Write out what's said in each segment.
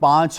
5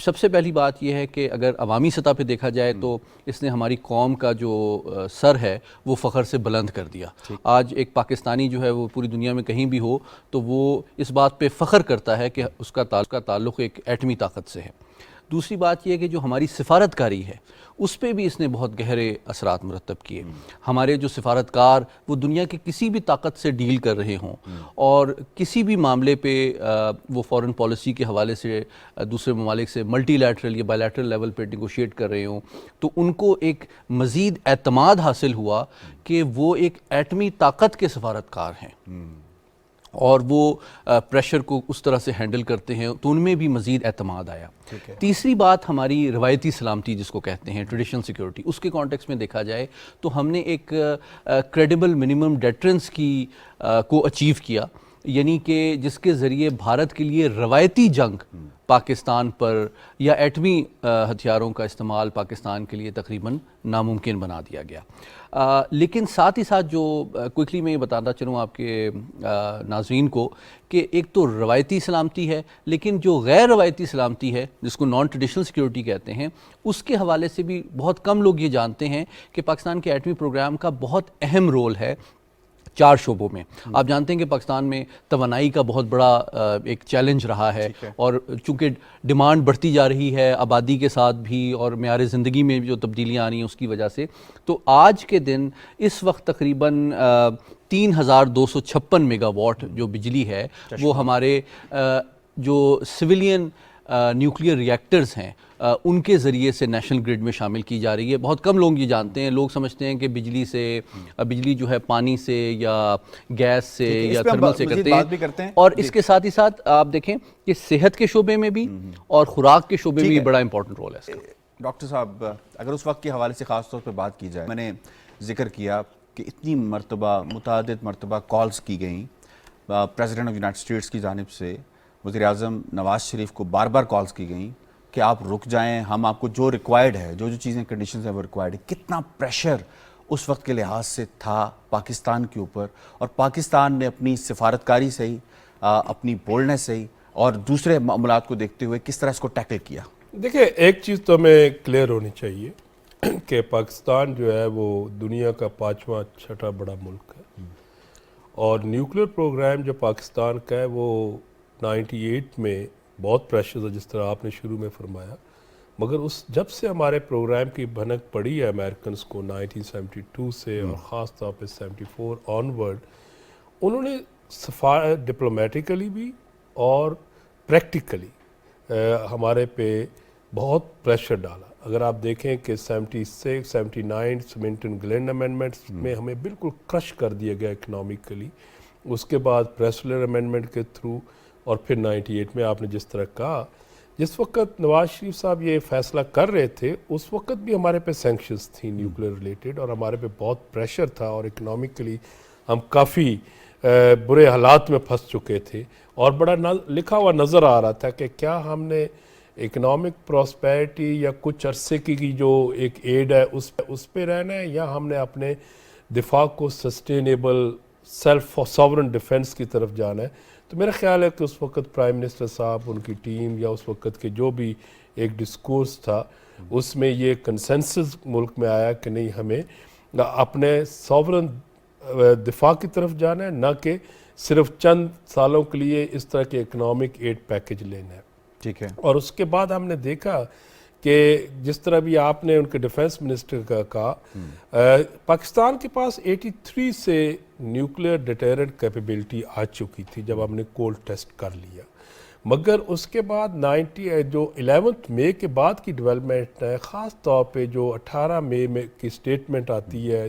سب سے پہلی بات یہ ہے کہ اگر عوامی سطح پہ دیکھا جائے تو اس نے ہماری قوم کا جو سر ہے وہ فخر سے بلند کر دیا. آج ایک پاکستانی جو ہے وہ پوری دنیا میں کہیں بھی ہو تو وہ اس بات پہ فخر کرتا ہے کہ اس کا تعلق ایک ایٹمی طاقت سے ہے. دوسری بات یہ کہ جو ہماری سفارتکاری ہے اس پہ بھی اس نے بہت گہرے اثرات مرتب کیے. ہمارے جو سفارتکار وہ دنیا کے کسی بھی طاقت سے ڈیل کر رہے ہوں اور کسی بھی معاملے پہ وہ فورن پالیسی کے حوالے سے دوسرے ممالک سے ملٹی لیٹرل یا بائی لیٹرل لیول پہ نیگوشیٹ کر رہے ہوں تو ان کو ایک مزید اعتماد حاصل ہوا کہ وہ ایک ایٹمی طاقت کے سفارتکار ہیں اور وہ پریشر کو اس طرح سے ہینڈل کرتے ہیں تو ان میں بھی مزید اعتماد آیا. تیسری بات ہماری روایتی سلامتی جس کو کہتے ہیں ٹریڈیشنل سیکیورٹی, اس کے کانٹیکس میں دیکھا جائے تو ہم نے ایک کریڈیبل منیمم ڈیٹرنس کی کو اچیو کیا, یعنی کہ جس کے ذریعے بھارت کے لیے روایتی جنگ پاکستان پر یا ایٹمی ہتھیاروں کا استعمال پاکستان کے لیے تقریباً ناممکن بنا دیا گیا. لیکن ساتھ ہی ساتھ جو کوئکلی میں یہ بتاتا چلوں آپ کے ناظرین کو کہ ایک تو روایتی سلامتی ہے لیکن جو غیر روایتی سلامتی ہے جس کو نان ٹریڈیشنل سیکیورٹی کہتے ہیں اس کے حوالے سے بھی بہت کم لوگ یہ جانتے ہیں کہ پاکستان کے ایٹمی پروگرام کا بہت اہم رول ہے 4 شعبوں میں. آپ جانتے ہیں کہ پاکستان میں توانائی کا بہت بڑا ایک چیلنج رہا ہے اور چونکہ ڈیمانڈ بڑھتی جا رہی ہے آبادی کے ساتھ بھی اور معیار زندگی میں جو تبدیلیاں آ رہی ہیں اس کی وجہ سے, تو آج کے دن اس وقت تقریباً 3256 میگا واٹ جو بجلی ہے وہ ہمارے جو سویلین نیوکلیئر ریئیکٹرز ہیں ان کے ذریعے سے نیشنل گریڈ میں شامل کی جا رہی ہے. بہت کم لوگ یہ جانتے ہیں, لوگ سمجھتے ہیں کہ بجلی جو ہے پانی سے یا گیس سے یا تھرمل سے کرتے ہیں, اور اس کے ساتھ ہی ساتھ آپ دیکھیں کہ صحت کے شعبے میں بھی اور خوراک کے شعبے میں بھی بڑا امپورٹنٹ رول ہے اس کا. ڈاکٹر صاحب اگر اس وقت کے حوالے سے خاص طور پہ بات کی جائے, میں نے ذکر کیا کہ اتنی مرتبہ متعدد مرتبہ کالز کی گئیں پریزیڈنٹ آف یونائٹڈ اسٹیٹس کی جانب سے, وزیر اعظم نواز شریف کو بار بار کالز کی گئیں کہ آپ رک جائیں, ہم آپ کو جو ریکوائرڈ ہے جو چیزیں کنڈیشنز ہیں وہ ریکوائرڈ ہے. کتنا پریشر اس وقت کے لحاظ سے تھا پاکستان کے اوپر, اور پاکستان نے اپنی سفارتکاری سے ہی اپنی بولڈنس سے ہی اور دوسرے معاملات کو دیکھتے ہوئے کس طرح اس کو ٹیکل کیا؟ دیکھیں ایک چیز تو ہمیں کلیئر ہونی چاہیے کہ پاکستان جو ہے وہ دنیا کا 5واں 6واں بڑا ملک ہے, اور نیوکلیئر پروگرام جو پاکستان کا ہے وہ 98 میں بہت پریشر ہے جس طرح آپ نے شروع میں فرمایا, مگر جب سے ہمارے پروگرام کی بھنک پڑی ہے امریکنز کو 1972 سے اور خاص طور پہ 74 آنورڈ, انہوں نے ڈپلومیٹیکلی بھی اور پریکٹیکلی ہمارے پہ بہت پریشر ڈالا. اگر آپ دیکھیں کہ 76 79 سمنٹن گلین امینڈمنٹس میں ہمیں بالکل کرش کر دیا گیا اکنامکلی, اس کے بعد پریسولر امینڈمنٹ کے تھرو, اور پھر 98 میں آپ نے جس طرح کہا جس وقت نواز شریف صاحب یہ فیصلہ کر رہے تھے اس وقت بھی ہمارے پہ سینکشنز تھیں نیوکلیئر ریلیٹڈ, اور ہمارے پہ بہت پریشر تھا اور اکنامکلی ہم کافی برے حالات میں پھنس چکے تھے, اور بڑا لکھا ہوا نظر آ رہا تھا کہ کیا ہم نے اکنامک پراسپیرٹی یا کچھ عرصے کی جو ایک ایڈ ہے اس پہ رہنا ہے, یا ہم نے اپنے دفاع کو سسٹینیبل سیلف ساورن ڈیفنس کی طرف جانا ہے. تو میرا خیال ہے کہ اس وقت پرائم منسٹر صاحب, ان کی ٹیم, یا اس وقت کے جو بھی ایک ڈسکورس تھا اس میں یہ کنسنسس ملک میں آیا کہ نہیں ہمیں اپنے ساورن دفاع کی طرف جانا ہے, نہ کہ صرف چند سالوں کے لیے اس طرح کے اکنامک ایڈ پیکج لینا ہے. ٹھیک ہے. اور اس کے بعد ہم نے دیکھا کہ جس طرح بھی آپ نے ان کے ڈیفنس منسٹر کا کہا, پاکستان کے پاس 83 سے نیوکلیئر ڈیٹرنٹ کیپیبلٹی آ چکی تھی جب ہم نے کولڈ ٹیسٹ کر لیا, مگر اس کے بعد 11 مئی کے بعد کی ڈیولپمنٹ ہے, خاص طور پہ جو 18 مئی میں کی سٹیٹمنٹ آتی ہے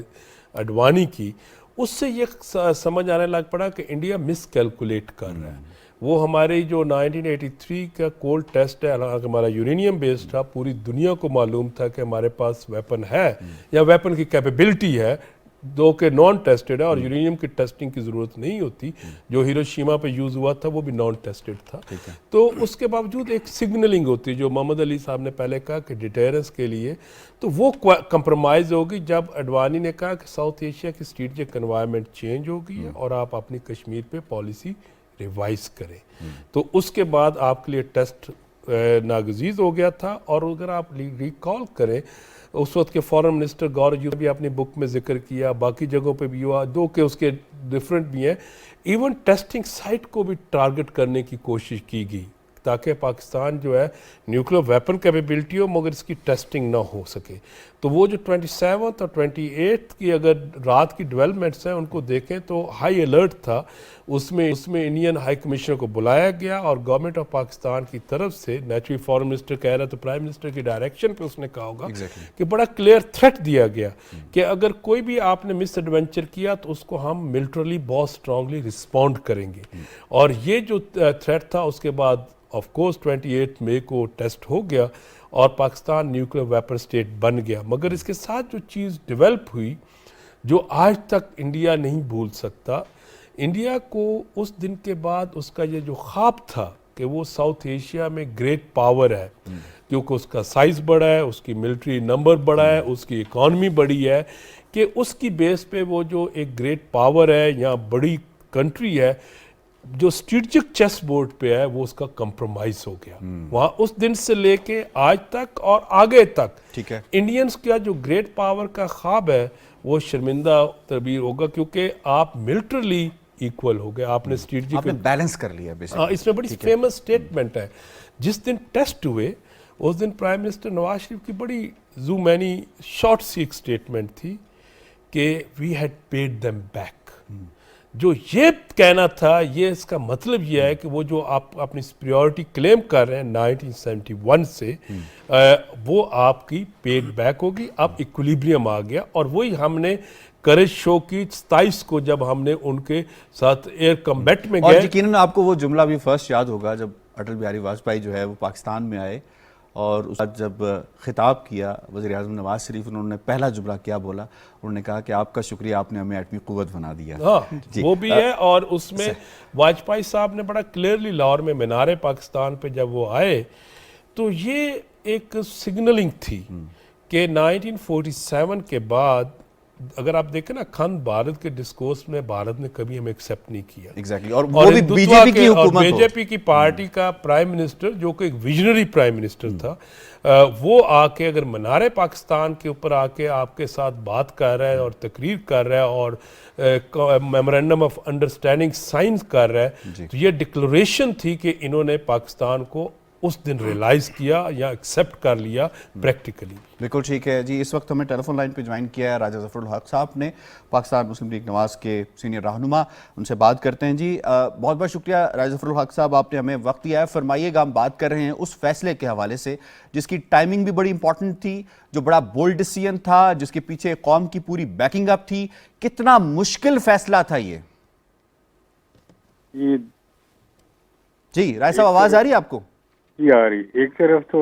اڈوانی کی, اس سے یہ سمجھ آنے لگ پڑا کہ انڈیا مس کیلکولیٹ کر رہا ہے. وہ ہماری جو 1983 کا کولڈ ٹیسٹ ہے, حالانکہ ہمارا یورینیم بیسڈ تھا, پوری دنیا کو معلوم تھا کہ ہمارے پاس ویپن ہے یا ویپن کی کیپیبلٹی ہے, دو کہ نان ٹیسٹڈ ہے, اور یورینیم کی ٹیسٹنگ کی ضرورت نہیں ہوتی. جو ہیروشیما پہ یوز ہوا تھا وہ بھی نان ٹیسٹڈ تھا. تو اس کے باوجود ایک سگنلنگ ہوتی جو محمد علی صاحب نے پہلے کہا کہ ڈیٹرنس کے لیے, تو وہ کمپرومائز ہوگی جب اڈوانی نے کہا کہ ساؤتھ ایشیا کی اسٹریٹجک انوائرمنٹ چینج ہو گئی ہے اور آپ اپنی کشمیر پہ پالیسی ریوائز کریں. تو اس کے بعد آپ کے لیے ٹیسٹ ناگزیر ہو گیا تھا. اور اگر آپ ریکال کریں اس وقت کے فارن منسٹر گورج بھی اپنی بک میں ذکر کیا, باقی جگہوں پہ بھی ہوا, دو کہ اس کے ڈفرینٹ بھی ہیں, ایون ٹیسٹنگ سائٹ کو بھی ٹارگٹ کرنے کی کوشش کی گئی تاکہ پاکستان جو ہے نیوکلیر ویپن کیپیبلٹی ہو مگر اس کی ٹیسٹنگ نہ ہو سکے. تو وہ جو 27 اور 28 کی اگر رات کی ڈیولپمنٹس ہیں ان کو دیکھیں تو ہائی الرٹ تھا. اس میں انڈین ہائی کمشنر کو بلایا گیا اور گورنمنٹ آف پاکستان کی طرف سے نیچرلی فارن منسٹر کہہ رہا تو پرائم منسٹر کی ڈائریکشن پہ اس نے کہا ہوگا کہ بڑا کلیئر تھریٹ دیا گیا کہ اگر کوئی بھی آپ نے مس ایڈونچر کیا تو اس کو ہم ملٹرلی بہت اسٹرانگلی رسپونڈ کریں گے. اور یہ جو تھریٹ تھا اس کے بعد آف کورس 28 مئی کو ٹیسٹ ہو گیا اور پاکستان نیوکلیر ویپن اسٹیٹ بن گیا. مگر اس کے ساتھ جو چیز ڈیولپ ہوئی جو آج تک انڈیا نہیں بھول سکتا, انڈیا کو اس دن کے بعد اس کا یہ جو خواب تھا کہ وہ ساؤتھ ایشیا میں گریٹ پاور ہے کیونکہ اس کا سائز بڑا ہے, اس کی ملٹری نمبر بڑا ہے, اس کی اکانومی بڑی ہے, کہ اس کی بیس پہ وہ جو ایک گریٹ پاور ہے یا بڑی کنٹری ہے جو اسٹریٹجک چیس بورڈ پہ ہے وہ اس کا کمپرومائز ہو گیا. وہاں اس دن سے لے کے آج تک اور آگے تک ٹھیک ہے انڈینز کا جو گریٹ پاور کا خواب ہے وہ شرمندہ تعبیر ہوگا کیونکہ آپ ملٹرلی ایکول ہو گئے, آپ نے اسٹریٹجک آپ نے بیلنس کر لیا بیسیکلی. اس میں بڑی فیمس اسٹیٹمنٹ ہے جس دن ٹیسٹ ہوئے اس دن پرائم منسٹر نواز شریف کی بڑی زوم اینی شارٹ سی ایک اسٹیٹمنٹ تھی کہ we had paid them back. جو یہ کہنا تھا یہ اس کا مطلب یہ ہے کہ وہ جو آپ اپنی سپریورٹی کلیم کر رہے ہیں 1971 سے وہ آپ کی پیڈ بیک ہوگی. اب ایکولیبریم آ گیا اور وہی ہم نے کریج شو کی 27 کو جب ہم نے ان کے ساتھ ایئر کمبیٹ میں اور گئے. یقیناً آپ کو وہ جملہ بھی فرسٹ یاد ہوگا جب اٹل بہاری واجپئی جو ہے وہ پاکستان میں آئے اور اس وقت جب خطاب کیا وزیر اعظم نواز شریف, انہوں نے پہلا جملہ کیا بولا, انہوں نے کہا کہ آپ کا شکریہ, آپ نے ہمیں ایٹمی قوت بنا دیا. ہاں وہ بھی ہے. اور اس میں واجپئی صاحب نے بڑا کلیئرلی لاہور میں مینار پاکستان پہ جب وہ آئے تو یہ ایک سگنلنگ تھی کہ 1947 کے بعد اگر آپ دیکھیں نا کھند بھارت کے ڈسکورس میں بھارت نے کبھی ہمیں ایکسیپٹ نہیں کیا. ایگزیکٹلی. اور وہ بھی بی جے پی کی حکومت بی جے پی کی پارٹی کا پرائم منسٹر جو کہ ایک ویژنری پرائم منسٹر تھا, وہ آ کے اگر منار پاکستان کے اوپر آ کے آپ کے ساتھ بات کر رہا ہے اور تقریر کر رہا ہے اور میمورینڈم آف انڈرسٹینڈنگ سائن کر رہا ہے تو یہ ڈکلریشن تھی کہ انہوں نے پاکستان کو اس دن ریلائز کیا یا ایکسیپٹ کر لیا پریکٹیکلی. بالکل ٹھیک ہے جی. اس وقت ہمیں ٹیلی فون لائن پہ جوائن کیا ہے راجہ ظفر الحق صاحب نے, پاکستان مسلم لیگ نواز کے سینئر رہنما, ان سے بات کرتے ہیں. جی بہت بہت شکریہ راجہ ظفر الحق صاحب, آپ نے ہمیں وقت دیا ہے. فرمائیے گا, ہم بات کر رہے ہیں اس فیصلے کے حوالے سے جس کی ٹائمنگ بھی بڑی امپورٹنٹ تھی, جو بڑا بولڈ ڈیسیژن تھا, جس کے پیچھے قوم کی پوری بیکنگ اپ تھی. کتنا مشکل فیصلہ تھا یہ؟ جی رائے صاحب آواز آ رہی ہے آپ کو؟ جی آ رہی. ایک طرف تو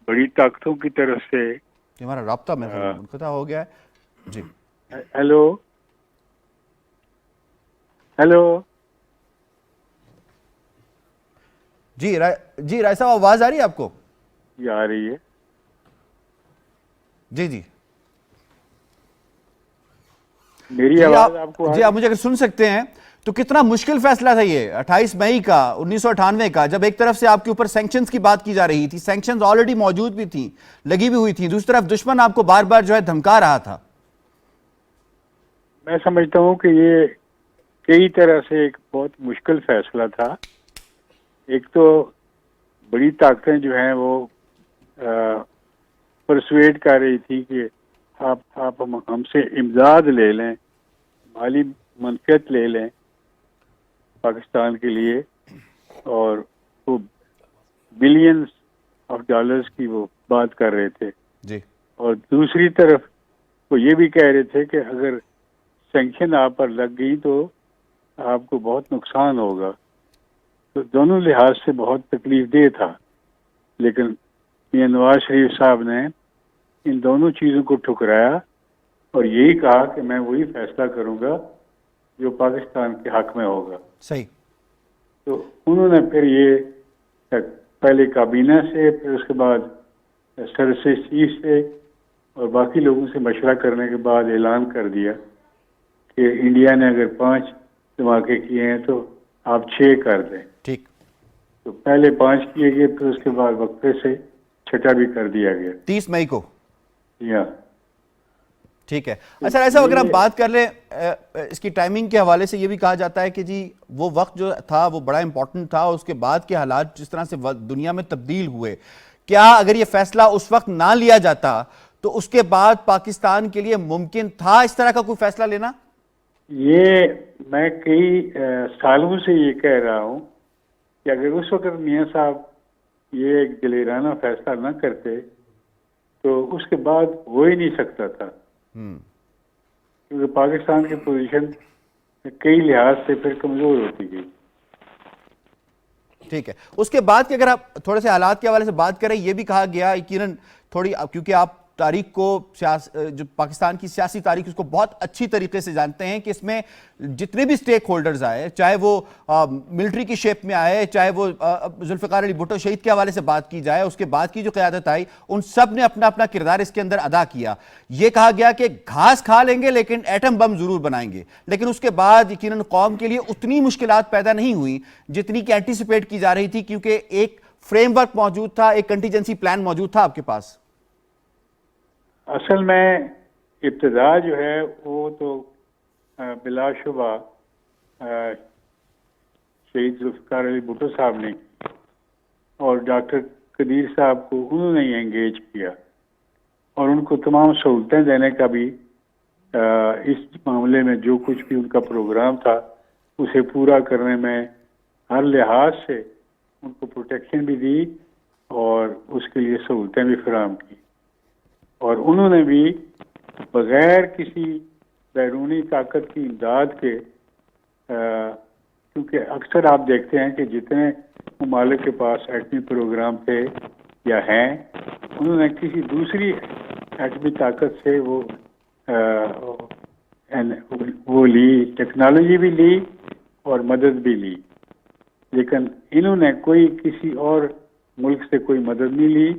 بڑی طاقتوں کی طرف سے ہمارا رابطہ میں منقطع ہو گیا ہے. جی ہیلو جی رائے صاحب آواز آ رہی ہے آپ کو؟ جی آ رہی ہے. جی میری آواز آپ کو جی آپ مجھے اگر سن سکتے ہیں تو کتنا مشکل فیصلہ تھا یہ 28 مئی کا 1998 کا, جب ایک طرف سے آپ کے اوپر سینکشنز کی بات کی جا رہی تھی, سینکشنز آلریڈی موجود بھی تھیں, لگی بھی ہوئی تھیں, دوسری طرف دشمن آپ کو بار بار جو ہے دھمکا رہا تھا. میں سمجھتا ہوں کہ یہ کئی طرح سے ایک بہت مشکل فیصلہ تھا. ایک تو بڑی طاقتیں جو ہیں وہ پرسویٹ کر رہی تھی کہ آپ ہم سے امداد لے لیں, مالی منفیت لے لیں پاکستان کے لیے, اور وہ بلینز آف ڈالرز کی وہ بات کر رہے تھے. جی. اور دوسری طرف وہ یہ بھی کہہ رہے تھے کہ اگر سینکشن آپ پر لگ گئی تو آپ کو بہت نقصان ہوگا. تو دونوں لحاظ سے بہت تکلیف دہ تھا, لیکن نواز شریف صاحب نے ان دونوں چیزوں کو ٹھکرایا اور یہی کہا کہ میں وہی فیصلہ کروں گا جو پاکستان کے حق میں ہوگا. صحیح. تو انہوں نے پھر یہ پہلے کابینہ سے, پھر اس کے بعد سرسے چیف سے اور باقی لوگوں سے مشورہ کرنے کے بعد اعلان کر دیا کہ انڈیا نے اگر 5 دھماکے کیے ہیں تو آپ 6 کر دیں. ٹھیک. تو پہلے 5 کیے گئے، پھر اس کے بعد وقفے سے 6 بھی کر دیا گیا. 30 مئی کو. یا ٹھیک ہے. اچھا ایسا اگر ہم بات کر لیں اس کی ٹائمنگ کے حوالے سے، یہ بھی کہا جاتا ہے کہ جی وہ وقت جو تھا وہ بڑا امپورٹنٹ تھا، اس کے بعد کے حالات جس طرح سے دنیا میں تبدیل ہوئے، کیا اگر یہ فیصلہ اس وقت نہ لیا جاتا تو اس کے بعد پاکستان کے لیے ممکن تھا اس طرح کا کوئی فیصلہ لینا؟ یہ میں کئی سالوں سے یہ کہہ رہا ہوں کہ اگر اس وقت میاں صاحب یہ ایک دلیرانہ فیصلہ نہ کرتے تو اس کے بعد ہو ہی نہیں سکتا تھا، کیونکہ پاکستان کی پوزیشن کئی لحاظ سے پھر کمزور ہوتی گئی. ٹھیک ہے. اس کے بعد کہ اگر آپ تھوڑے سے حالات کے حوالے سے بات کریں، یہ بھی کہا گیا یقیناً تھوڑی، کیونکہ آپ تاریخ کو جو پاکستان کی سیاسی تاریخ اس کو بہت اچھی طریقے سے جانتے ہیں کہ اس میں جتنے بھی سٹیک ہولڈرز آئے، چاہے وہ ملٹری کی شیپ میں آئے، چاہے وہ ذوالفقار علی بھٹو شہید کے حوالے سے بات کی جائے، اس کے بعد کی جو قیادت آئی، ان سب نے اپنا اپنا کردار اس کے اندر ادا کیا. یہ کہا گیا کہ گھاس کھا لیں گے لیکن ایٹم بم ضرور بنائیں گے، لیکن اس کے بعد یقیناً قوم کے لیے اتنی مشکلات پیدا نہیں ہوئی جتنی کہ اینٹیسپیٹ کی جا رہی تھی، کیونکہ ایک فریم ورک موجود تھا، ایک کنٹیجنسی پلان موجود تھا آپ کے پاس. اصل میں ابتدا جو ہے وہ تو بلا شبہ شہید ذوالفقار علی بھٹو صاحب نے کی، اور ڈاکٹر قدیر صاحب کو انہوں نے انگیج کیا، اور ان کو تمام سہولتیں دینے کا بھی اس معاملے میں جو کچھ بھی ان کا پروگرام تھا اسے پورا کرنے میں ہر لحاظ سے ان کو پروٹیکشن بھی دی اور اس کے لیے سہولتیں بھی فراہم کی. اور انہوں نے بھی بغیر کسی بیرونی طاقت کی امداد کے، کیونکہ اکثر آپ دیکھتے ہیں کہ جتنے ممالک کے پاس ایٹمی پروگرام تھے یا ہیں، انہوں نے کسی دوسری ایٹمی طاقت سے وہ لی، ٹیکنالوجی بھی لی اور مدد بھی لی، لیکن انہوں نے کوئی کسی اور ملک سے کوئی مدد نہیں لی.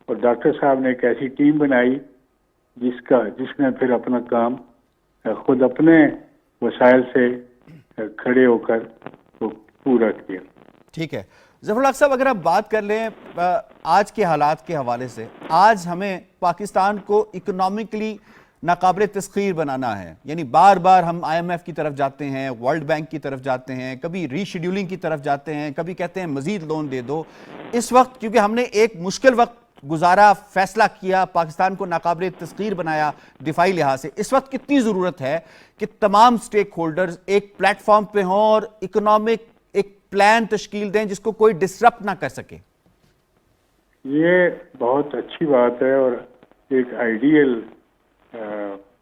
اور ڈاکٹر صاحب نے ایک ایسی ٹیم بنائی جس نے پھر اپنا کام خود اپنے وسائل سے کھڑے ہو کر پورا کیا. ٹھیک ہے. ظفر الحق صاحب اگر آپ بات کر لیں آج کے حالات کے حوالے سے، آج ہمیں پاکستان کو اکنامکلی ناقابل تسخیر بنانا ہے، یعنی بار بار ہم آئی ایم ایف کی طرف جاتے ہیں، ورلڈ بینک کی طرف جاتے ہیں، کبھی ری شیڈیولنگ کی طرف جاتے ہیں، کبھی کہتے ہیں مزید لون دے دو. اس وقت کیونکہ ہم نے ایک مشکل وقت گزارا، فیصلہ کیا، پاکستان کو ناقابل تسخیر بنایا دفاعی لحاظ سے، اس وقت کتنی ضرورت ہے کہ تمام سٹیک ہولڈرز ایک پلیٹ فارم پہ ہوں اور اکنامک ایک پلان تشکیل دیں جس کو کوئی ڈسرپٹ نہ کر سکے؟ یہ بہت اچھی بات ہے اور ایک آئیڈیل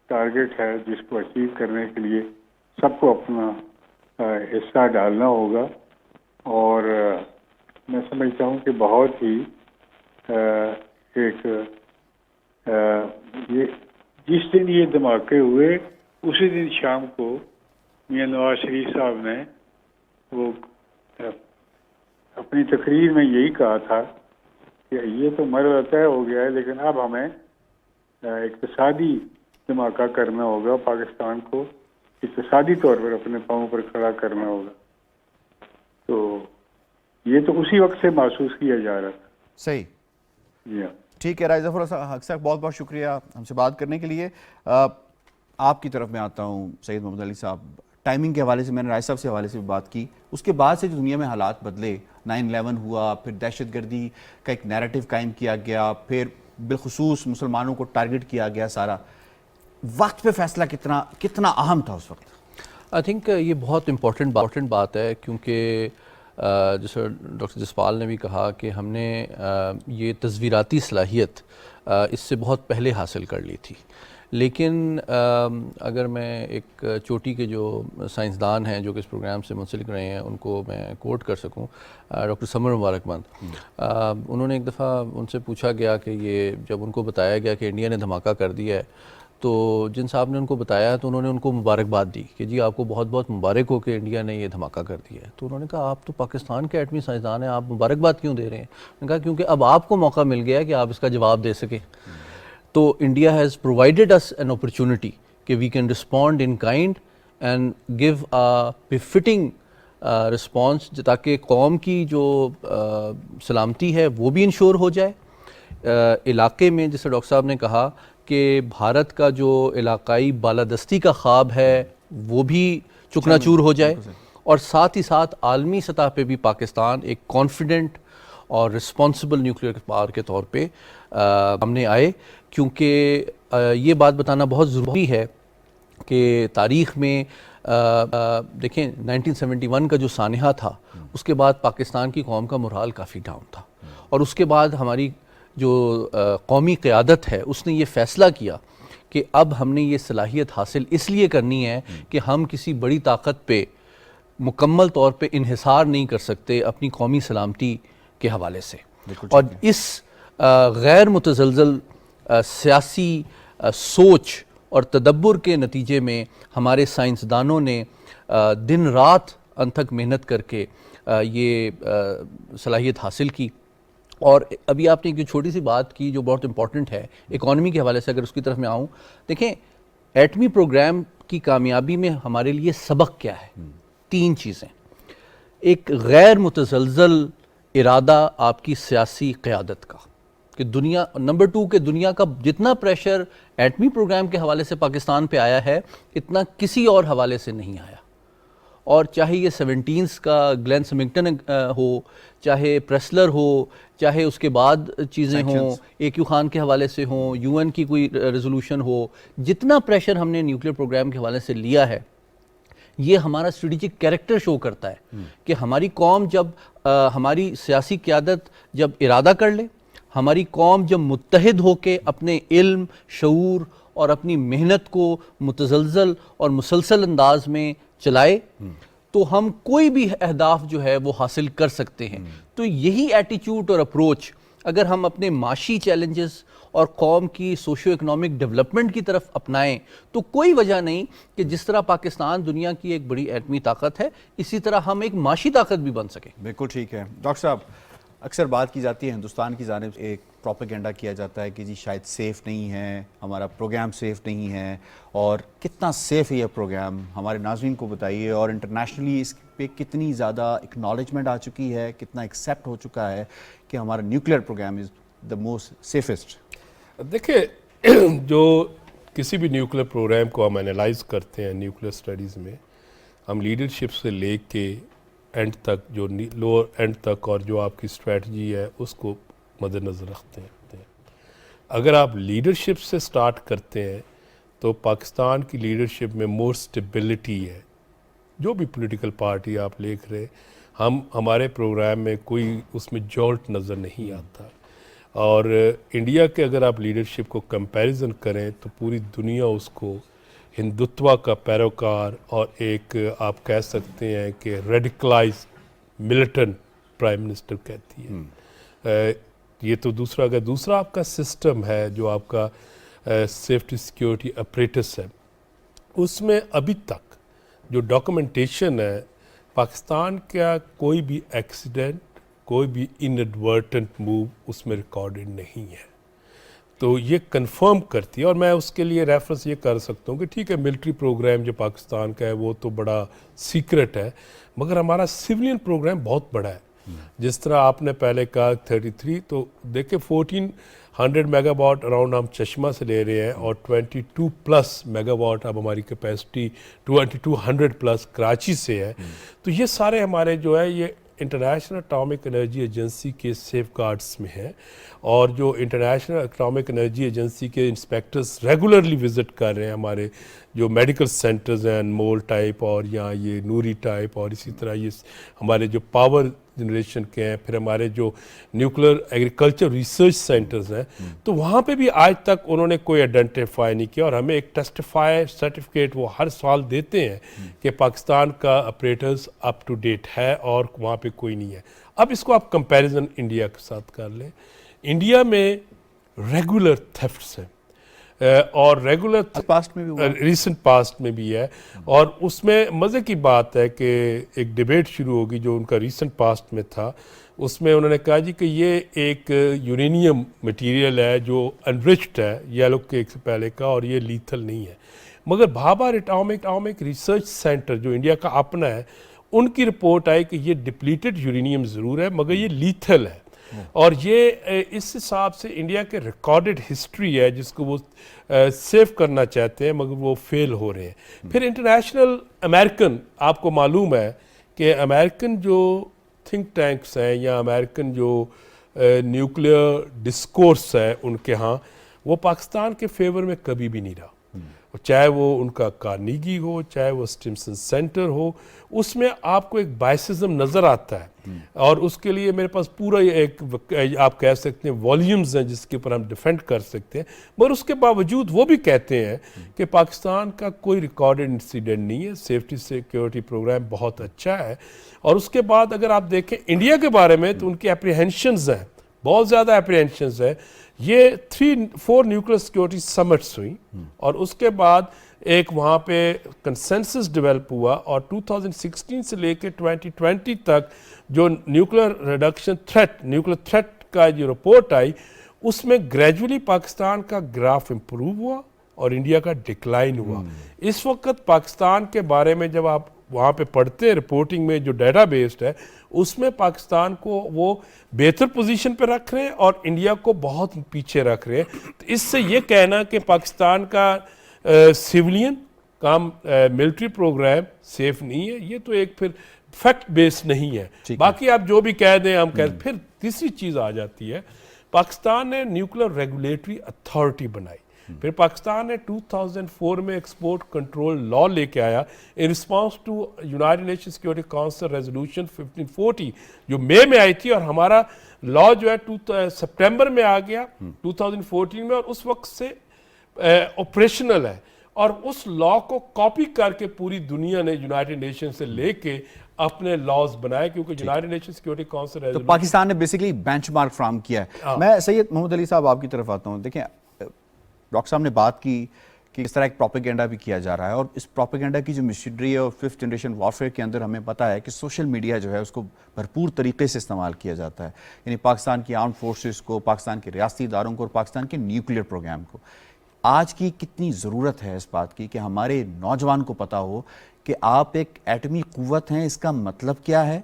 ٹارگٹ ہے جس کو اچیو کرنے کے لیے سب کو اپنا حصہ ڈالنا ہوگا. اور میں سمجھتا ہوں کہ بہت ہی جس دن یہ دھماکے ہوئے اسی دن شام کو میاں نواز شریف صاحب نے وہ اپنی تقریر میں یہی کہا تھا کہ یہ تو مرحلہ طے ہو گیا ہے، لیکن اب ہمیں اقتصادی دھماکہ کرنا ہوگا، پاکستان کو اقتصادی طور پر اپنے پاؤں پر کھڑا کرنا ہوگا. تو یہ تو اسی وقت سے محسوس کیا جا رہا تھا. صحیح. جی ہاں. ٹھیک ہے. ظفر الحق صاحب بہت بہت شکریہ ہم سے بات کرنے کے لیے. آپ کی طرف میں آتا ہوں سید محمد علی صاحب. ٹائمنگ کے حوالے سے میں نے رائے صاحب سے حوالے سے بھی بات کی، اس کے بعد سے جو دنیا میں حالات بدلے، 9/11 ہوا، پھر دہشت گردی کا ایک نیریٹو قائم کیا گیا، پھر بالخصوص مسلمانوں کو ٹارگٹ کیا گیا، سارا وقت پہ فیصلہ کتنا اہم تھا اس وقت؟ آئی تھنک یہ بہت امپورٹنٹ بات ہے، کیونکہ جیسے ڈاکٹر جسپال نے بھی کہا کہ ہم نے یہ تصویراتی صلاحیت اس سے بہت پہلے حاصل کر لی تھی. لیکن اگر میں ایک چوٹی کے جو سائنسدان ہیں جو کہ اس پروگرام سے منسلک رہے ہیں ان کو میں کوٹ کر سکوں، ڈاکٹر سمر مبارکمند، انہوں نے ایک دفعہ ان سے پوچھا گیا کہ یہ جب ان کو بتایا گیا کہ انڈیا نے دھماکہ کر دیا ہے، تو جن صاحب نے ان کو بتایا تو انہوں نے ان کو مبارکباد دی کہ جی آپ کو بہت بہت مبارک ہو کہ انڈیا نے یہ دھماکہ کر دیا ہے. تو انہوں نے کہا آپ تو پاکستان کے ایٹمی سائنسدان ہیں، آپ مبارکباد کیوں دے رہے ہیں؟ انہوں نے کہا کیونکہ اب آپ کو موقع مل گیا ہے کہ آپ اس کا جواب دے سکیں. تو India has provided us an opportunity کہ we can respond in kind and give befitting response تاکہ قوم کی جو سلامتی ہے وہ بھی انشور ہو جائے. علاقے میں جیسے ڈاکٹر صاحب نے کہا کہ بھارت کا جو علاقائی بالادستی کا خواب ہے وہ بھی چکنا چور ہو جائے, اور ساتھ ہی ساتھ عالمی سطح پہ بھی پاکستان ایک کانفیڈنٹ اور رسپانسبل نیوکلیئر پاور کے طور پہ ہمنے آئے. کیونکہ یہ بات بتانا بہت ضروری ہے کہ تاریخ میں دیکھیں 1971 کا جو سانحہ تھا اس کے بعد پاکستان کی قوم کا مورال کافی ڈاؤن تھا, اور اس کے بعد ہماری جو قومی قیادت ہے اس نے یہ فیصلہ کیا کہ اب ہم نے یہ صلاحیت حاصل اس لیے کرنی ہے کہ ہم کسی بڑی طاقت پہ مکمل طور پہ انحصار نہیں کر سکتے اپنی قومی سلامتی کے حوالے سے. اور اس غیر متزلزل سیاسی سوچ اور تدبر کے نتیجے میں ہمارے سائنسدانوں نے دن رات انتھک محنت کر کے یہ صلاحیت حاصل کی. اور ابھی آپ نے ایک جو چھوٹی سی بات کی جو بہت امپورٹنٹ ہے اکانومی کے حوالے سے, اگر اس کی طرف میں آؤں, دیکھیں ایٹمی پروگرام کی کامیابی میں ہمارے لیے سبق کیا ہے؟ 3 چیزیں. ایک غیر متزلزل ارادہ آپ کی سیاسی قیادت کا کہ دنیا, نمبر 2 کہ دنیا کا جتنا پریشر ایٹمی پروگرام کے حوالے سے پاکستان پہ آیا ہے اتنا کسی اور حوالے سے نہیں آیا. اور چاہے یہ 17 کا گلین سمنگٹن ہو, چاہے پریسلر ہو, چاہے اس کے بعد چیزیں ہوں AQ خان کے حوالے سے ہوں, UN کی کوئی ریزولوشن ہو, جتنا پریشر ہم نے نیوکلیئر پروگرام کے حوالے سے لیا ہے یہ ہمارا اسٹریٹجک کیریکٹر شو کرتا ہے کہ ہماری قوم جب ہماری سیاسی قیادت جب ارادہ کر لے, ہماری قوم جب متحد ہو کے اپنے علم, شعور اور اپنی محنت کو متزلزل اور مسلسل انداز میں چلائے تو ہم کوئی بھی اہداف جو ہے وہ حاصل کر سکتے ہیں. تو یہی ایٹیچیوڈ اور اپروچ اگر ہم اپنے معاشی چیلنجز اور قوم کی سوشیو اکنامک ڈیولپمنٹ کی طرف اپنائیں تو کوئی وجہ نہیں کہ جس طرح پاکستان دنیا کی ایک بڑی ایٹمی طاقت ہے اسی طرح ہم ایک معاشی طاقت بھی بن سکیں. بالکل ٹھیک ہے. ڈاکٹر صاحب, اکثر بات کی جاتی ہے ہندوستان کی جانب ایک پروپیگنڈا کیا جاتا ہے کہ جی شاید سیف نہیں ہے, ہمارا پروگرام سیف نہیں ہے, اور کتنا سیف ہے یہ پروگرام ہمارے ناظرین کو بتائیے, اور انٹرنیشنلی اس پہ کتنی زیادہ اکنالجمنٹ آ چکی ہے, کتنا ایکسیپٹ ہو چکا ہے کہ ہمارا nuclear program is the most safest. دیکھیں جو کسی بھی نیوکلیئر پروگرام کو ہم انالائز کرتے ہیں نیوکلیئر سٹڈیز میں, ہم لیڈرشپ سے لے کے اینڈ تک, جو لوور اینڈ تک, اور جو آپ کی اسٹریٹجی ہے اس کو مد نظر رکھتے ہیں. اگر آپ لیڈرشپ سے سٹارٹ کرتے ہیں تو پاکستان کی لیڈرشپ میں مور سٹیبلٹی ہے. جو بھی پولیٹیکل پارٹی آپ لکھ رہے, ہمارے پروگرام میں کوئی اس میں جولٹ نظر نہیں آتا. اور انڈیا کے اگر آپ لیڈرشپ کو کمپیریزن کریں تو پوری دنیا اس کو ہندوتوا کا پیروکار اور ایک آپ کہہ سکتے ہیں کہ ریڈیکلائز ملیٹنٹ پرائم منسٹر کہتی ہے. یہ تو دوسرا آپ کا سسٹم ہے جو آپ کا سیفٹی سیکیورٹی اپریٹس ہے. اس میں ابھی تک جو ڈاکومنٹیشن ہے پاکستان کا کوئی بھی ایکسیڈنٹ, کوئی بھی انڈورٹنٹ موو اس میں ریکارڈڈ نہیں ہے. تو یہ کنفرم کرتی ہے, اور میں اس کے لیے ریفرنس یہ کر سکتا ہوں کہ ٹھیک ہے ملٹری پروگرام جو پاکستان کا ہے وہ تو بڑا سیکرٹ ہے, مگر ہمارا سیولین پروگرام بہت بڑا ہے. جس طرح آپ نے پہلے کہا 33, تو دیکھیں 1400 میگا واٹ اراؤنڈ ہم چشمہ سے لے رہے ہیں, اور 22+ میگا واٹ اب ہماری کیپیسٹی 2200 پلس کراچی سے ہے. تو یہ سارے ہمارے جو ہے یہ انٹرنیشنل اٹامک انرجی ایجنسی کے سیف گارڈز میں ہیں, اور جو انٹرنیشنل اٹامک انرجی ایجنسی کے انسپیکٹرز ریگولرلی وزٹ کر رہے ہیں ہمارے جو میڈیکل سینٹرز ہیں انمول ٹائپ اور یہاں یہ نوری ٹائپ, اور اسی طرح یہ ہمارے جو پاور جنریشن کے ہیں, پھر ہمارے جو نیوکلیر ایگریکلچر ریسرچ سینٹرز ہیں, تو وہاں پہ بھی آج تک انہوں نے کوئی آئیڈینٹیفائی نہیں کیا, اور ہمیں ایک ٹیسٹیفائی سرٹیفکیٹ وہ ہر سال دیتے ہیں کہ پاکستان کا اپریٹرز اپ ٹو ڈیٹ ہے اور وہاں پہ کوئی نہیں ہے. اب اس کو آپ کمپیریزن انڈیا کے ساتھ کر لیں. انڈیا میں ریگولر تھیفٹس ہیں, اور ریگولر پاسٹ میں بھی ریسنٹ پاسٹ میں بھی ہے, اور اس میں مزے کی بات ہے کہ ایک ڈیبیٹ شروع ہوگی جو ان کا ریسنٹ پاسٹ میں تھا. اس میں انہوں نے کہا جی کہ یہ ایک یورینیم مٹیریل ہے جو انرچڈ ہے یلو کیک سے پہلے کا, اور یہ لیتھل نہیں ہے. مگر بھابھا اٹامک ریسرچ سینٹر جو انڈیا کا اپنا ہے, ان کی رپورٹ آئی کہ یہ ڈپلیٹڈ یورینیم ضرور ہے مگر یہ لیتھل ہے، اور یہ اس حساب سے انڈیا کے ریکارڈڈ ہسٹری ہے جس کو وہ سیو کرنا چاہتے ہیں مگر وہ فیل ہو رہے ہیں۔ پھر انٹرنیشنل امریکن، آپ کو معلوم ہے کہ امریکن جو تھنک ٹینکس ہیں یا امریکن جو نیوکلیئر ڈسکورس ہے ان کے ہاں، وہ پاکستان کے فیور میں کبھی بھی نہیں رہا، چاہے وہ ان کا کارنیگی ہو، چاہے وہ اسٹمسن سینٹر ہو، اس میں آپ کو ایک بائسزم نظر آتا ہے، اور اس کے لیے میرے پاس پورا ایک آپ کہہ سکتے ہیں والیومز ہیں جس کے اوپر ہم ڈیفینڈ کر سکتے ہیں، مگر اس کے باوجود وہ بھی کہتے ہیں کہ پاکستان کا کوئی ریکارڈڈ انسیڈنٹ نہیں ہے، سیفٹی سیکیورٹی پروگرام بہت اچھا ہے۔ اور اس کے بعد اگر آپ دیکھیں انڈیا کے بارے میں تو ان کی اپریہنشنز ہیں، بہت زیادہ اپریہنشنز ہیں۔ یہ 4 نیوکلیئر سیکیورٹی سمٹس ہوئی اور اس کے بعد ایک وہاں پہ کنسنسس ڈیولپ ہوا، اور 2016 سے لے کے 2020 تک جو nuclear reduction threat, nuclear threat کا جو رپورٹ آئی، اس میں گریجولی پاکستان کا گراف امپروو ہوا اور انڈیا کا ڈکلائن ہوا۔ اس وقت پاکستان کے بارے میں جب آپ وہاں پہ پڑھتے ہیں رپورٹنگ میں جو ڈیٹا بیسڈ ہے، اس میں پاکستان کو وہ بہتر پوزیشن پہ رکھ رہے ہیں اور انڈیا کو بہت پیچھے رکھ رہے ہیں۔ تو اس سے یہ کہنا کہ پاکستان کا سیولین کام ملٹری پروگرام سیف نہیں ہے، یہ تو ایک پھر فیکٹ بیس نہیں ہے۔ باقی آپ جو بھی کہہ دیں ہم کہہ، پھر تیسری چیز آ جاتی ہے، پاکستان نے نیوکلیئر ریگولیٹری اتھارٹی بنائی، پھر پاکستان نے 2004 میں ایکسپورٹ کنٹرول لا لے کے آیا in response to United Nation Security Council resolution 1540 جو مئی میں آئی تھی، اور ہمارا لا جو ہے سپٹمبر میں آ گیا 2014 میں، اور اس وقت سے آپریشنل ہے، اور اس لا کو کاپی کر کے پوری دنیا نے یونائٹڈ نیشن سے لے کے اپنے لاز بنائے، کیونکہ یونائٹڈ نیشن سیکورٹی کونسل تو پاکستان نے بیسیکلی بینچ مارک فرام کیا ہے۔ میں سید محمد علی صاحب آپ کی طرف آتا ہوں۔ دیکھیں ڈاکٹر صاحب نے بات کی کہ اس طرح ایک پروپیگنڈا بھی کیا جا رہا ہے، اور اس پروپیگنڈا کی جو مشینری ہے اور 5th جنریشن وارفیئر کے اندر ہمیں پتہ ہے کہ سوشل میڈیا جو ہے اس کو بھرپور طریقے سے استعمال کیا جاتا ہے، یعنی پاکستان کی آرم فورسز کو، پاکستان کے ریاستی اداروں کو اور پاکستان کے نیوکلیئر پروگرام کو۔ آج کی کتنی ضرورت ہے اس بات کی کہ ہمارے نوجوان کو پتہ ہو کہ آپ ایک ایٹمی قوت ہیں، اس کا مطلب کیا ہے،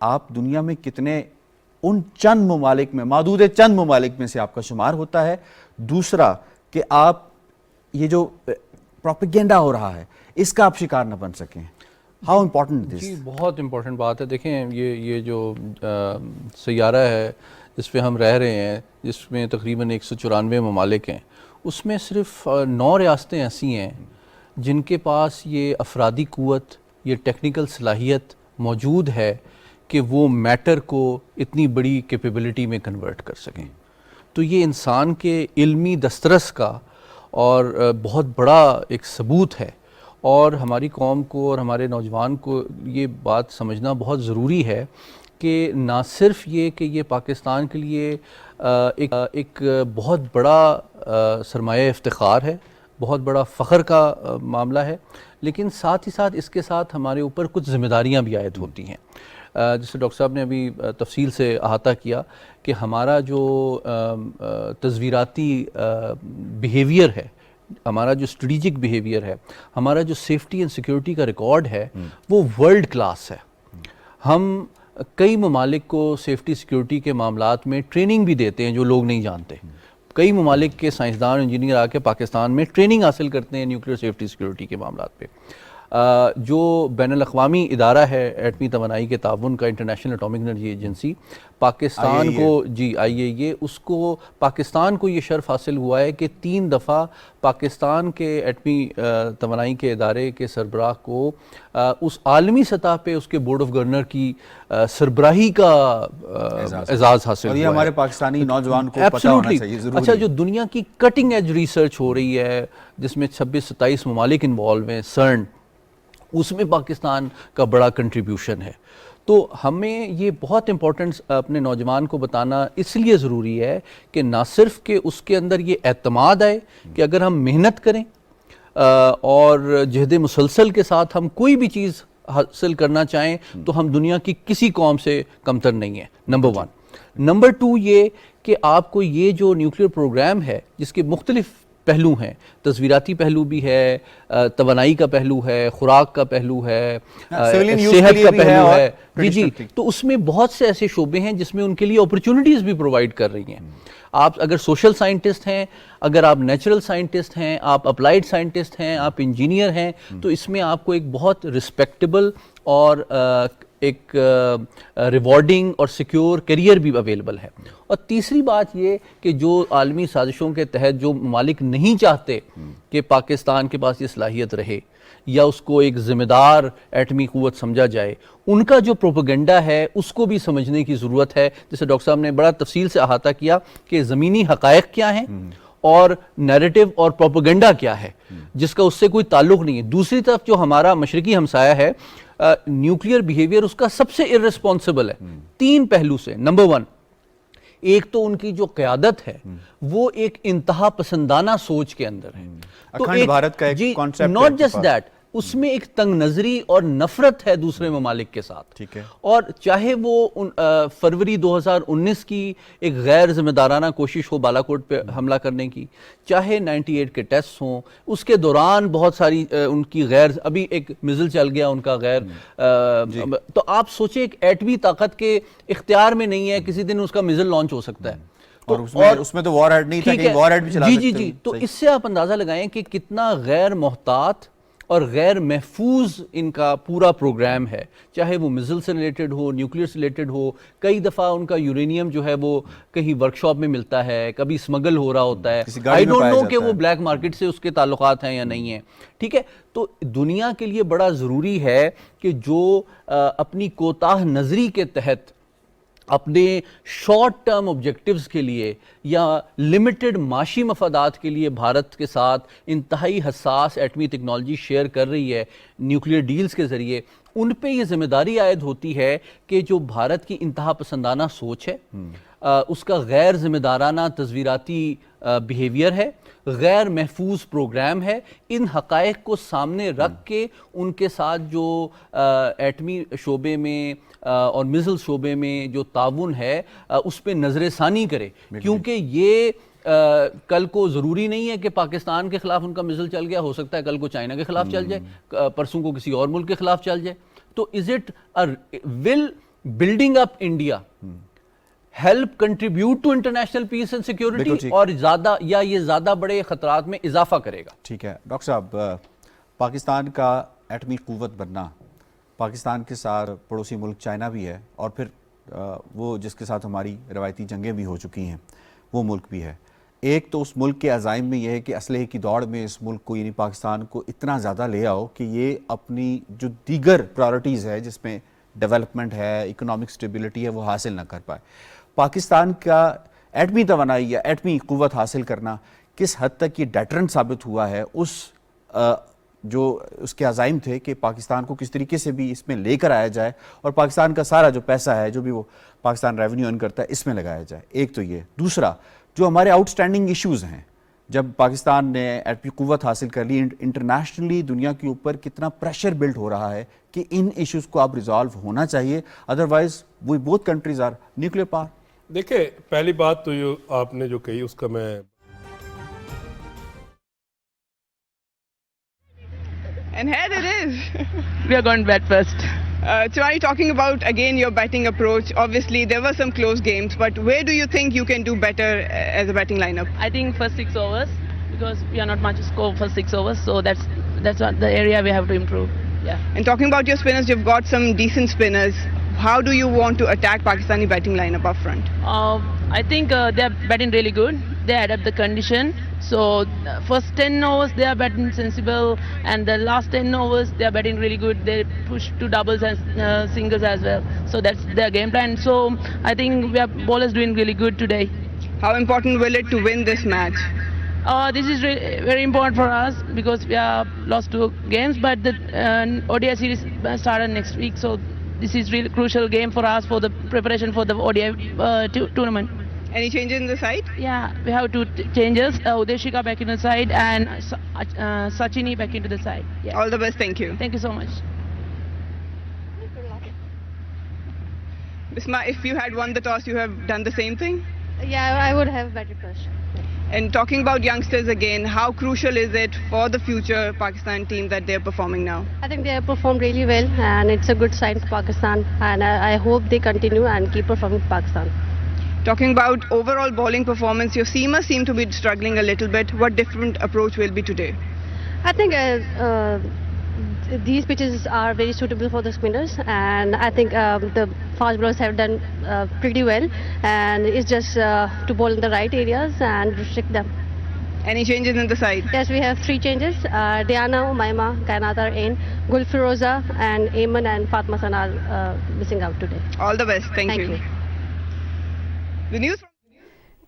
آپ دنیا میں کتنے ان چند ممالک میں، معدود چند ممالک میں سے آپ کا شمار ہوتا ہے۔ دوسرا کہ آپ یہ جو پروپیگنڈا ہو رہا ہے اس کا آپ شکار نہ بن سکیں۔ How important this? جی بہت امپورٹنٹ بات ہے۔ دیکھیں یہ جو سیارہ ہے جس پہ ہم رہ رہے ہیں، جس میں تقریباً 194 ممالک ہیں، اس میں صرف 9 ریاستیں ایسی ہیں جن کے پاس یہ افرادی قوت، یہ ٹیکنیکل صلاحیت موجود ہے کہ وہ میٹر کو اتنی بڑی کیپیبلٹی میں کنورٹ کر سکیں۔ تو یہ انسان کے علمی دسترس کا اور بہت بڑا ایک ثبوت ہے، اور ہماری قوم کو اور ہمارے نوجوان کو یہ بات سمجھنا بہت ضروری ہے کہ نہ صرف یہ کہ یہ پاکستان کے لیے ایک بہت بڑا سرمایہ افتخار ہے، بہت بڑا فخر کا معاملہ ہے، لیکن ساتھ ہی ساتھ اس کے ساتھ ہمارے اوپر کچھ ذمہ داریاں بھی عائد ہوتی ہیں۔ جیسے ڈاکٹر صاحب نے ابھی تفصیل سے احاطہ کیا کہ ہمارا جو تصویراتی بیہیویئر ہے، ہمارا جو اسٹریٹجک بیہیویئر ہے، ہمارا جو سیفٹی اینڈ سیکیورٹی کا ریکارڈ ہے، وہ ورلڈ کلاس ہے۔ ہم کئی ممالک کو سیفٹی سیکیورٹی کے معاملات میں ٹریننگ بھی دیتے ہیں جو لوگ نہیں جانتے۔ کئی ممالک کے سائنسدان انجینئر آ کے پاکستان میں ٹریننگ حاصل کرتے ہیں نیوکلیئر سیفٹی سیکیورٹی کے معاملات پہ۔ جو بین الاقوامی ادارہ ہے ایٹمی توانائی کے تعاون کا، international atomic energy agency, Pakistan کو IAEA، اس کو پاکستان کو یہ شرف حاصل ہوا ہے کہ 3 دفعہ پاکستان کے ایٹمی توانائی کے ادارے کے سربراہ کو اس عالمی سطح پہ اس کے بورڈ آف گورنر کی سربراہی کا اعزاز حاصل ہوا ہے۔ اور یہ ہمارے پاکستانی نوجوان کو پتہ ہونا چاہیے، ضروری۔ اچھا، جو دنیا کی کٹنگ ایج ریسرچ ہو رہی ہے جس میں 26-27 ممالک انوالو ہیں، CERN، اس میں پاکستان کا بڑا کنٹریبیوشن ہے۔ تو ہمیں یہ بہت امپورٹنٹ اپنے نوجوان کو بتانا اس لیے ضروری ہے کہ نہ صرف کہ اس کے اندر یہ اعتماد آئے کہ اگر ہم محنت کریں اور جہد مسلسل کے ساتھ ہم کوئی بھی چیز حاصل کرنا چاہیں تو ہم دنیا کی کسی قوم سے کمتر نہیں ہیں، نمبر 1۔ نمبر 2 یہ کہ آپ کو یہ جو نیوکلیئر پروگرام ہے جس کے مختلف پہلو ہیں, تصویراتی پہلو بھی ہے, توانائی کا پہلو ہے, خوراک کا پہلو ہے, صحت کا پہلو ہے. جی, تو اس میں بہت سے ایسے شعبے ہیں جس میں ان کے لیے اپرچونٹیز بھی پرووائڈ کر رہی ہیں. آپ اگر سوشل سائنٹسٹ ہیں, اگر آپ نیچرل سائنٹسٹ ہیں, آپ اپلائیڈ سائنٹسٹ ہیں, آپ انجینئر ہیں, تو اس میں آپ کو ایک بہت رسپیکٹیبل اور ایک ریوارڈنگ اور سیکیور کیریئر بھی اویلیبل ہے. اور تیسری بات یہ کہ جو عالمی سازشوں کے تحت جو ممالک نہیں چاہتے کہ پاکستان کے پاس یہ صلاحیت رہے یا اس کو ایک ذمہ دار ایٹمی قوت سمجھا جائے, ان کا جو پروپیگنڈا ہے اس کو بھی سمجھنے کی ضرورت ہے. جیسے ڈاکٹر صاحب نے بڑا تفصیل سے احاطہ کیا کہ زمینی حقائق کیا ہیں اور نیریٹو اور پروپیگنڈا کیا ہے, جس کا اس سے کوئی تعلق نہیں ہے. دوسری طرف جو ہمارا مشرقی ہمسایہ ہے, نیوکلیئر بیہیویئر اس کا سب سے ارسپانسبل ہے 3 پہلو سے. نمبر 1, ایک تو ان کی جو قیادت ہے وہ ایک انتہا پسندانہ سوچ کے اندر ہے. اکھنڈ بھارت کا ایک کانسیپٹ ہے, ناٹ جسٹ دیٹ, اس میں ایک تنگ نظری اور نفرت ہے دوسرے ممالک کے ساتھ. ٹھیک ہے, اور چاہے وہ فروری 2019 کی ایک غیر ذمہ دارانہ کوشش ہو بالاکوٹ پہ حملہ کرنے کی, چاہے 98 کے ٹیسٹ ہوں, اس کے دوران بہت ساری ان کی غیر, ابھی ایک میزل چل گیا ان کا غیر, تو آپ سوچیں ایک ایٹمی طاقت کے اختیار میں نہیں ہے, کسی دن اس کا میزل لانچ ہو سکتا ہے. اور اس میں تو وار ہیڈ نہیں تھا کہ وار ہیڈ بھی چلا سکتے. جی, تو اس سے آپ اندازہ لگائیں کہ کتنا غیر محتاط اور غیر محفوظ ان کا پورا پروگرام ہے, چاہے وہ میزل سے ریلیٹڈ ہو, نیوکلیئر سے ریلیٹڈ ہو. کئی دفعہ ان کا یورینیم جو ہے وہ کہیں ورکشاپ میں ملتا ہے, کبھی اسمگل ہو رہا ہوتا ہے. آئی ڈونٹ نو کہ وہ بلیک مارکیٹ سے اس کے تعلقات ہیں یا نہیں ہیں. ٹھیک ہے, تو دنیا کے لیے بڑا ضروری ہے کہ جو اپنی کوتاہ نظری کے تحت اپنے شارٹ ٹرم آبجیکٹیوز کے لیے یا لمیٹڈ معاشی مفادات کے لیے بھارت کے ساتھ انتہائی حساس ایٹمی ٹیکنالوجی شیئر کر رہی ہے نیوکلیئر ڈیلز کے ذریعے, ان پہ یہ ذمہ داری عائد ہوتی ہے کہ جو بھارت کی انتہا پسندانہ سوچ ہے, اس کا غیر ذمہ دارانہ تصویراتی بیہیویئر ہے, غیر محفوظ پروگرام ہے, ان حقائق کو سامنے رکھ کے ان کے ساتھ جو ایٹمی شعبے میں اور میزل شعبے میں جو تعاون ہے اس پہ نظر ثانی کرے. کیونکہ یہ کل کو ضروری نہیں ہے کہ پاکستان کے خلاف ان کا میزل چل گیا, ہو سکتا ہے کل کو چائنا کے خلاف چل جائے, پرسوں کو کسی اور ملک کے خلاف چل جائے. تو is it will building up India help contribute to international peace and security, اور زیادہ یا یہ زیادہ بڑے خطرات میں اضافہ کرے گا؟ ٹھیک ہے ڈاکٹر صاحب, پاکستان کا ایٹمی قوت بننا, پاکستان کے ساتھ پڑوسی ملک چائنا بھی ہے, اور پھر وہ جس کے ساتھ ہماری روایتی جنگیں بھی ہو چکی ہیں وہ ملک بھی ہے. ایک تو اس ملک کے عزائم میں یہ ہے کہ اسلحے کی دوڑ میں اس ملک کو یعنی پاکستان کو اتنا زیادہ لے آؤ کہ یہ اپنی جو دیگر پرائرٹیز ہے جس میں ڈیولپمنٹ ہے, اکنامک سٹیبلٹی ہے, وہ حاصل نہ کر پائے. پاکستان کا ایٹمی توانائی یا ایٹمی قوت حاصل کرنا کس حد تک یہ ڈیٹرنٹ ثابت ہوا ہے اس جو اس کے عزائم تھے کہ پاکستان کو کس طریقے سے بھی اس میں لے کر آیا جائے اور پاکستان کا سارا جو پیسہ ہے جو بھی وہ پاکستان ریونیو ارن کرتا ہے اس میں لگایا جائے. ایک تو یہ. دوسرا, جو ہمارے آؤٹ اسٹینڈنگ ایشوز ہیں, جب پاکستان نے ایٹمی قوت حاصل کر لی, انٹرنیشنلی دنیا کے اوپر کتنا پریشر بلڈ ہو رہا ہے کہ ان ایشوز کو اب ریزالو ہونا چاہیے, otherwise we both countries are nuclear power. دیکھیں, پہلی بات تو یہ آپ نے جو کہی اس کا میں And here it is. We are going bat first. Tiwari, talking about again your batting approach, obviously there were some close games, but where do you think you can do better as a batting lineup? I think first 6 overs, because we are not much score for 6 overs, so that's what the area we have to improve. Yeah. And talking about your spinners, you've got some decent spinners. How do you want to attack Pakistani batting lineup up front? I think they are batting really good. They adapt the condition. So first 10 overs they are batting sensible, and the last 10 overs they are batting really good. They push to doubles and singles as well. So that's their game plan. So I think we are bowlers doing really good today. How important will it to win this match? This is very important for us because we have lost 2 games, but the ODI series started next week. So this is really crucial game for us for the preparation for the ODI tournament. Any changes in the side? Yeah, we have 2 changes. Udeshika back in the side and Sachini back into the side. Yeah. All the best. Thank you. Thank you so much. Bisma, if you had won the toss, you have done the same thing? Yeah, I would have batted first. And talking about youngsters again, how crucial is it for the future Pakistan team that they're performing now? I think they have performed really well, and it's a good sign for Pakistan, and I hope they continue and keep performing for Pakistan. Talking about overall bowling performance, your seamers seem to be struggling a little bit. What different approach will be today? I think these pitches are very suitable for the spinners, and I think the fast bowlers have done pretty well, and it's just to bowl in the right areas and restrict them. Any changes in the side? Yes, we have 3 changes. Diana, Umaima, Kainat are in. Gul Firoza and Ayman and Fatma San are missing out today. All the best. Thank Thank you. you. The news from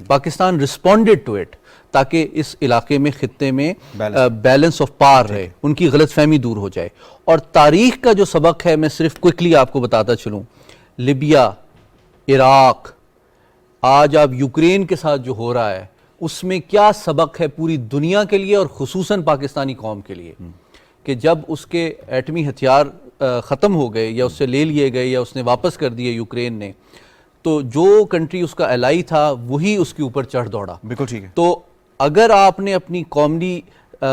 Pakistan responded to it تاکہ اس علاقے میں خطے میں balance of power رہے, ان کی غلط فہمی دور ہو جائے. اور تاریخ کا جو سبق ہے میں صرف کوئکلی آپ کو بتاتا چلوں, لیبیا, عراق, آج آپ یوکرین کے ساتھ جو ہو رہا ہے اس میں کیا سبق ہے پوری دنیا کے لیے اور خصوصاً پاکستانی قوم کے لیے, کہ جب اس کے ایٹمی ہتھیار ختم ہو گئے یا اس سے لے لیے گئے یا اس نے واپس کر دیے یوکرین نے, تو جو کنٹری اس کا الائی تھا وہی اس کے اوپر چڑھ دوڑا. بالکل ٹھیک ہے. تو اگر آپ نے اپنی قومی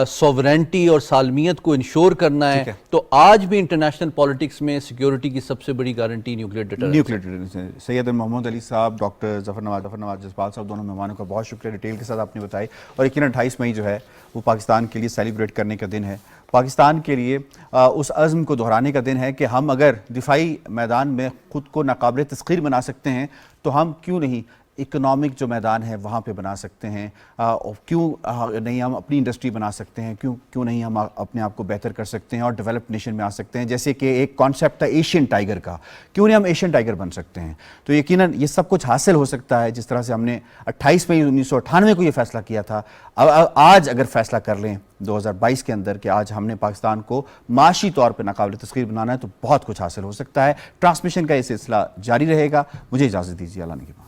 سوورینٹی اور سالمیت کو انشور کرنا ہے تو آج بھی انٹرنیشنل پالیٹکس میں سیکیورٹی کی سب سے بڑی گارنٹی نیوکلیئر ڈیٹررنس ہے. سید محمد علی صاحب, ڈاکٹر ظفر نواز جسپال صاحب, دونوں مہمانوں کا بہت شکریہ ڈیٹیل کے ساتھ آپ نے بتائی. اور یقیناً 28 مئی جو ہے وہ پاکستان کے لیے سیلیبریٹ کرنے کا دن ہے, پاکستان کے لیے اس عزم کو دہرانے کا دن ہے کہ ہم اگر دفاعی میدان میں خود کو ناقابل تسخیر بنا سکتے ہیں تو ہم کیوں نہیں اکنامک جو میدان ہے وہاں پہ بنا سکتے ہیں, کیوں نہیں ہم اپنی انڈسٹری بنا سکتے ہیں, کیوں نہیں ہم اپنے آپ کو بہتر کر سکتے ہیں اور ڈیولپڈ نیشن میں آ سکتے ہیں. جیسے کہ ایک کانسیپٹ تھا ایشین ٹائیگر کا, کیوں نہیں ہم ایشین ٹائیگر بن سکتے ہیں. تو یقیناً یہ سب کچھ حاصل ہو سکتا ہے جس طرح سے ہم نے 28 مئی 1998 کو یہ فیصلہ کیا تھا. آج اگر فیصلہ کر لیں 2022 کے اندر کہ آج ہم نے پاکستان کو معاشی طور پہ ناقابل تسخیر بنانا ہے تو بہت کچھ حاصل ہو سکتا ہے. ٹرانسمیشن کا یہ سلسلہ جاری رہے گا. مجھے اجازت دیجیے, اللہ نے کے بعد.